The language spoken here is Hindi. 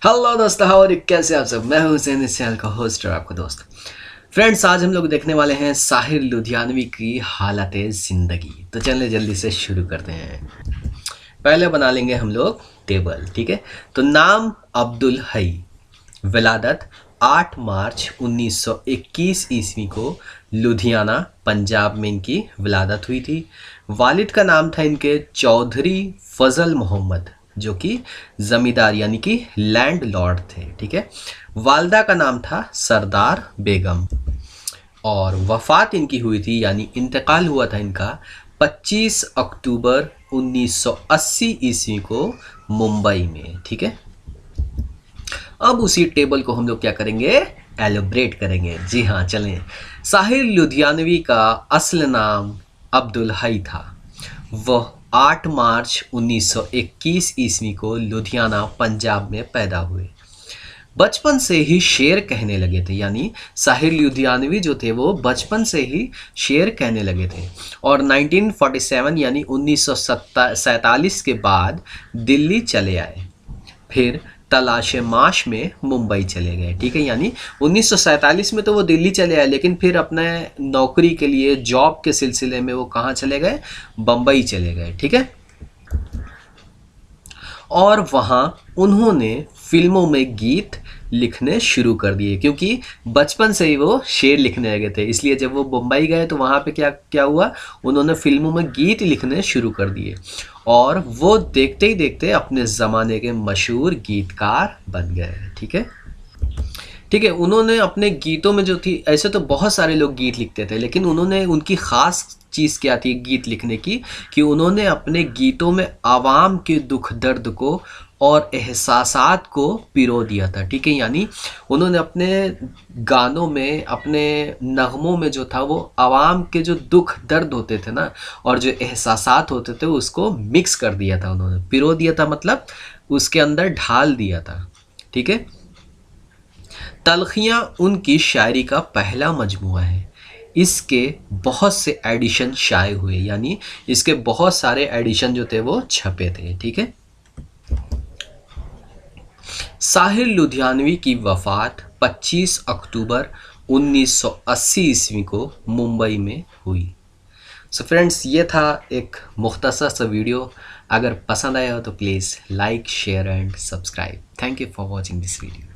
हेलो दोस्तों, हाउ आर यू? कैसे आप सब? मैं हूं हुसैन, इस चैनल का होस्ट और आपका दोस्त। फ्रेंड्स, आज हम लोग देखने वाले हैं साहिर लुधियानवी की हालत ज़िंदगी। तो चलिए जल्दी से शुरू करते हैं। पहले बना लेंगे हम लोग टेबल, ठीक है। तो नाम अब्दुल हई, विलादत 8 मार्च 1921 ईस्वी को लुधियाना पंजाब में इनकी विलादत हुई थी। वालिद का नाम था इनके चौधरी फजल मोहम्मद, जो कि ज़मींदार यानी कि लैंड लॉर्ड थे, ठीक है। वालदा का नाम था सरदार बेगम और वफ़ात इनकी हुई थी यानी इंतकाल हुआ था इनका 25 अक्टूबर 1980 ईस्वी को मुंबई में, ठीक है। अब उसी टेबल को हम लोग क्या करेंगे, एलोब्रेट करेंगे। जी हाँ, चलें। साहिर लुधियानवी का असल नाम अब्दुल हई था। वह 8 मार्च 1921 ईस्वी को लुधियाना पंजाब में पैदा हुए। बचपन से ही शेर कहने लगे थे, यानी साहिर लुधियानवी जो थे वो बचपन से ही शेर कहने लगे थे। और 1947 यानी 1947 के बाद दिल्ली चले आए। फिर तलाशे माश में मुंबई चले गए, ठीक है। यानी 1947 में तो वो दिल्ली चले आए, लेकिन फिर अपने नौकरी के लिए जॉब के सिलसिले में वो कहाँ चले गए, बम्बई चले गए, ठीक है। और वहाँ उन्होंने फिल्मों में गीत लिखने शुरू कर दिए, क्योंकि बचपन से ही वो शेर लिखने लगे थे। इसलिए जब वो मुंबई गए तो वहाँ पे क्या क्या हुआ, उन्होंने फिल्मों में गीत लिखने शुरू कर दिए और वो देखते ही देखते अपने ज़माने के मशहूर गीतकार बन गए, ठीक है। ठीक है, उन्होंने अपने गीतों में जो थी, ऐसे तो बहुत सारे लोग गीत लिखते थे, लेकिन उन्होंने उनकी ख़ास चीज़ क्या थी गीत लिखने की, कि उन्होंने अपने गीतों में आवाम के दुख दर्द को और एहसासात को पिरो दिया था, ठीक है। यानी उन्होंने अपने गानों में, अपने नगमों में जो था वो आवाम के जो दुख दर्द होते थे ना, और जो एहसासात होते थे उसको मिक्स कर दिया था। उन्होंने पिरो दिया था, मतलब उसके अंदर ढाल दिया था, ठीक है। तलखियाँ उनकी शायरी का पहला मजमुआ है। इसके बहुत से एडिशन शाये हुए, यानी इसके बहुत सारे एडिशन जो थे वो छपे थे, ठीक है। साहिर लुधियानवी की वफ़ात 25 अक्टूबर 1980 ईस्वी को मुंबई में हुई। सो फ्रेंड्स, ये था एक मुख्तसर सा वीडियो। अगर पसंद आया हो तो please like, share and subscribe. Thank you for watching this video.